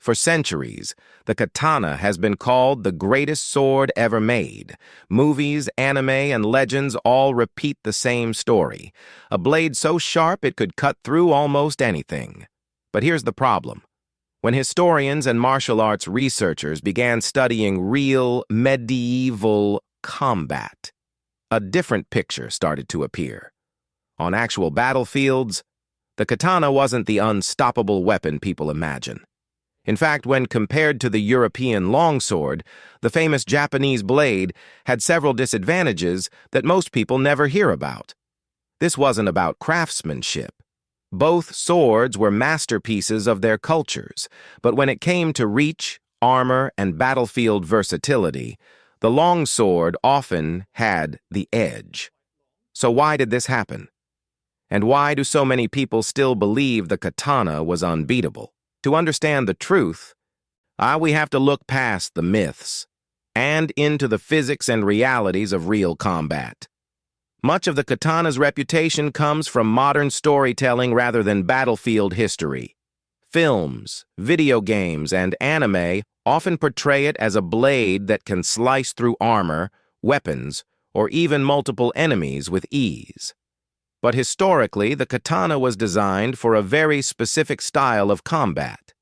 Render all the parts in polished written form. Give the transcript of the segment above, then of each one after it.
For centuries, the katana has been called the greatest sword ever made. Movies, anime, and legends all repeat the same story. A blade so sharp it could cut through almost anything. But here's the problem. When historians and martial arts researchers began studying real medieval combat, a different picture started to appear. On actual battlefields, the katana wasn't the unstoppable weapon people imagine. In fact, when compared to the European longsword, the famous Japanese blade had several disadvantages that most people never hear about. This wasn't about craftsmanship. Both swords were masterpieces of their cultures, but when it came to reach, armor, and battlefield versatility, the longsword often had the edge. So why did this happen? And why do so many people still believe the katana was unbeatable? To understand the truth, we have to look past the myths and into the physics and realities of real combat. Much of the katana's reputation comes from modern storytelling rather than battlefield history. Films, video games, and anime often portray it as a blade that can slice through armor, weapons, or even multiple enemies with ease. But historically, the katana was designed for a very specific style of combat.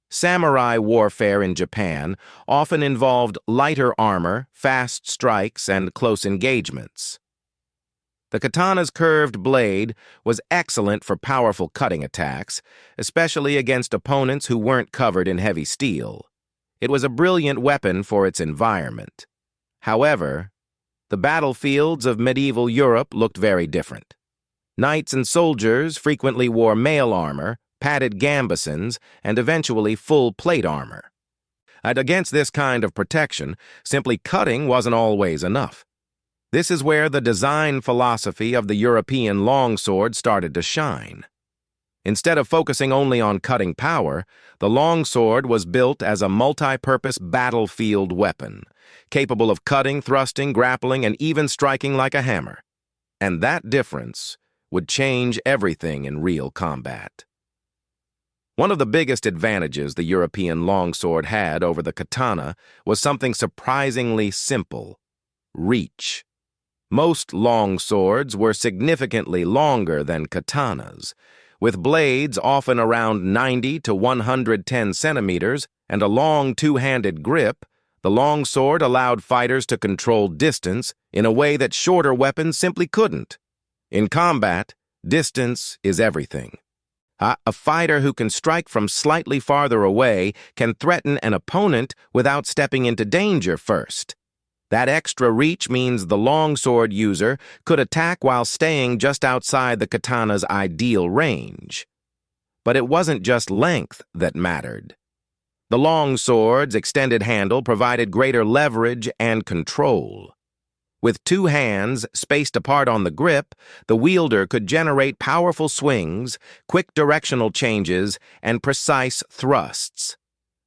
Samurai warfare in Japan often involved lighter armor, fast strikes, and close engagements. The katana's curved blade was excellent for powerful cutting attacks, especially against opponents who weren't covered in heavy steel. It was a brilliant weapon for its environment. However, the battlefields of medieval Europe looked very different. Knights and soldiers frequently wore mail armor, padded gambesons, and eventually full plate armor. And against this kind of protection, simply cutting wasn't always enough. This is where the design philosophy of the European longsword started to shine. Instead of focusing only on cutting power, the longsword was built as a multi-purpose battlefield weapon, capable of cutting, thrusting, grappling, and even striking like a hammer. And that difference would change everything in real combat. One of the biggest advantages the European longsword had over the katana was something surprisingly simple: reach. Most longswords were significantly longer than katanas, with blades often around 90 to 110 centimeters and a long two-handed grip. The longsword allowed fighters to control distance in a way that shorter weapons simply couldn't. In combat, distance is everything. A fighter who can strike from slightly farther away can threaten an opponent without stepping into danger first. That extra reach means the longsword user could attack while staying just outside the katana's ideal range. But it wasn't just length that mattered. The longsword's extended handle provided greater leverage and control. With two hands spaced apart on the grip, the wielder could generate powerful swings, quick directional changes, and precise thrusts.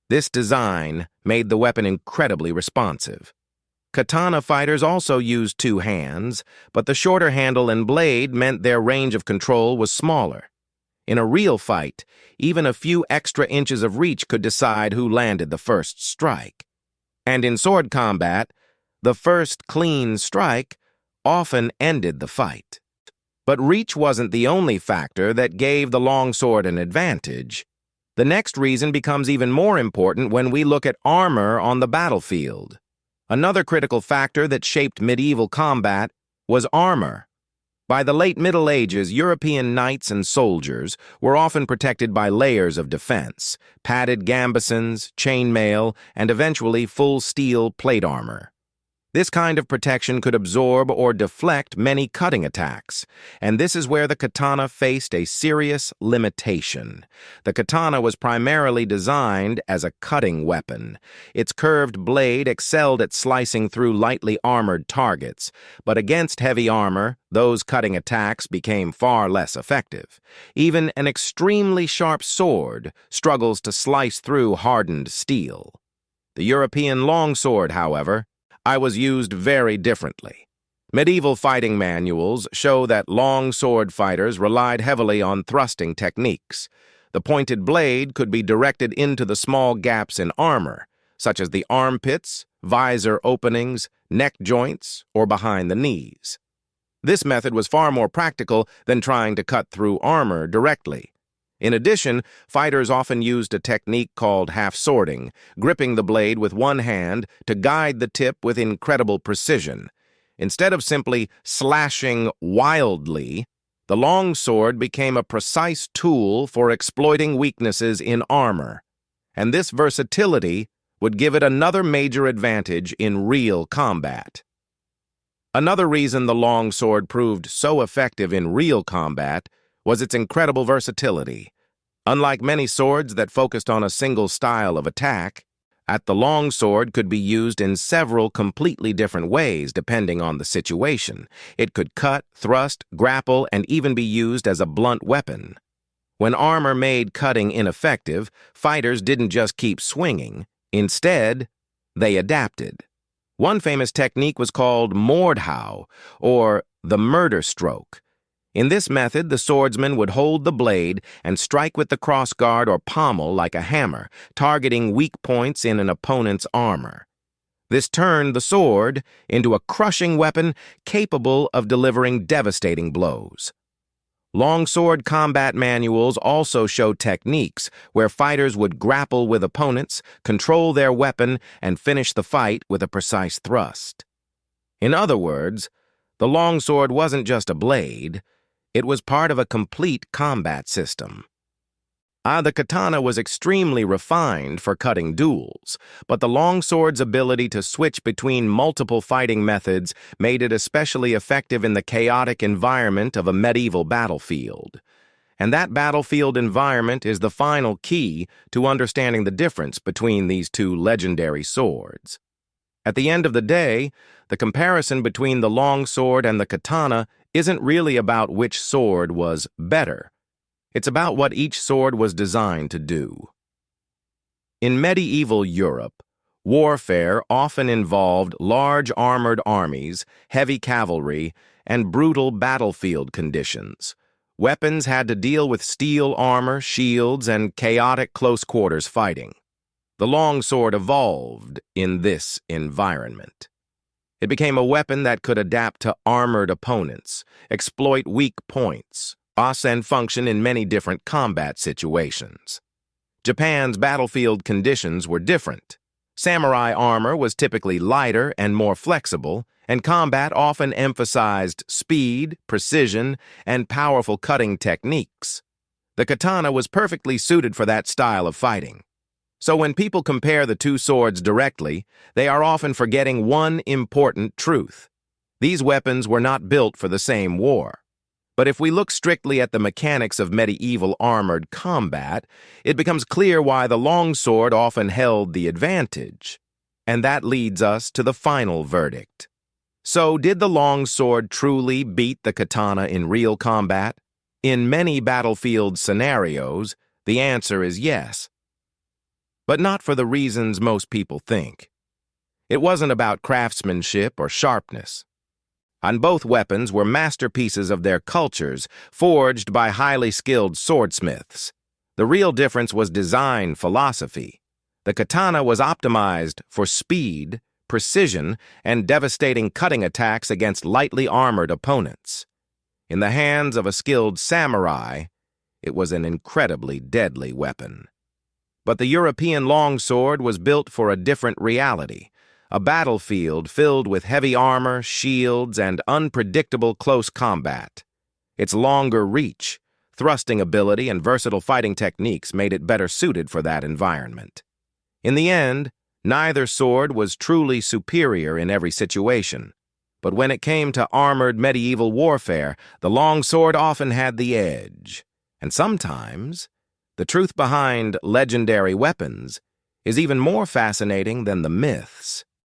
This design made the weapon incredibly responsive. Katana fighters also used two hands, but the shorter handle and blade meant their range of control was smaller. In a real fight, even a few extra inches of reach could decide who landed the first strike. And in sword combat, the first clean strike often ended the fight. But reach wasn't the only factor that gave the longsword an advantage. The next reason becomes even more important when we look at armor on the battlefield. Another critical factor that shaped medieval combat was armor. By the late Middle Ages, European knights and soldiers were often protected by layers of defense: padded gambesons, chainmail, and eventually full steel plate armor. This kind of protection could absorb or deflect many cutting attacks, and this is where the katana faced a serious limitation. The katana was primarily designed as a cutting weapon. Its curved blade excelled at slicing through lightly armored targets, but against heavy armor, those cutting attacks became far less effective. Even an extremely sharp sword struggles to slice through hardened steel. The European longsword, however, was used very differently. Medieval fighting manuals show that longsword fighters relied heavily on thrusting techniques. The pointed blade could be directed into the small gaps in armor, such as the armpits, visor openings, neck joints, or behind the knees. This method was far more practical than trying to cut through armor directly. In addition, fighters often used a technique called half-swording, gripping the blade with one hand to guide the tip with incredible precision. Instead of simply slashing wildly, the longsword became a precise tool for exploiting weaknesses in armor, and this versatility would give it another major advantage in real combat. Another reason the longsword proved so effective in real combat was its incredible versatility. Unlike many swords that focused on a single style of attack, the longsword could be used in several completely different ways depending on the situation. It could cut, thrust, grapple, and even be used as a blunt weapon. When armor made cutting ineffective, fighters didn't just keep swinging. Instead, they adapted. One famous technique was called Mordhau, or the murder stroke. In this method, the swordsman would hold the blade and strike with the crossguard or pommel like a hammer, targeting weak points in an opponent's armor. This turned the sword into a crushing weapon capable of delivering devastating blows. Longsword combat manuals also show techniques where fighters would grapple with opponents, control their weapon, and finish the fight with a precise thrust. In other words, the longsword wasn't just a blade, it was part of a complete combat system. The katana was extremely refined for cutting duels, but the longsword's ability to switch between multiple fighting methods made it especially effective in the chaotic environment of a medieval battlefield. And that battlefield environment is the final key to understanding the difference between these two legendary swords. At the end of the day, the comparison between the longsword and the katana isn't really about which sword was better. It's about what each sword was designed to do. In medieval Europe, warfare often involved large armored armies, heavy cavalry, and brutal battlefield conditions. Weapons had to deal with steel armor, shields, and chaotic close-quarters fighting. The longsword evolved in this environment. It became a weapon that could adapt to armored opponents, exploit weak points, and function in many different combat situations. Japan's battlefield conditions were different. Samurai armor was typically lighter and more flexible, and combat often emphasized speed, precision, and powerful cutting techniques. The katana was perfectly suited for that style of fighting. So when people compare the two swords directly, they are often forgetting one important truth. These weapons were not built for the same war. But if we look strictly at the mechanics of medieval armored combat, it becomes clear why the longsword often held the advantage. And that leads us to the final verdict. So, did the longsword truly beat the katana in real combat? In many battlefield scenarios, the answer is yes. But not for the reasons most people think. It wasn't about craftsmanship or sharpness. And both weapons were masterpieces of their cultures, forged by highly skilled swordsmiths. The real difference was design philosophy. The katana was optimized for speed, precision, and devastating cutting attacks against lightly armored opponents. In the hands of a skilled samurai, it was an incredibly deadly weapon. But the European longsword was built for a different reality. A battlefield filled with heavy armor, shields, and unpredictable close combat. Its longer reach, thrusting ability, and versatile fighting techniques made it better suited for that environment. In the end, neither sword was truly superior in every situation. But when it came to armored medieval warfare, the longsword often had the edge. And sometimes, the truth behind legendary weapons is even more fascinating than the myths.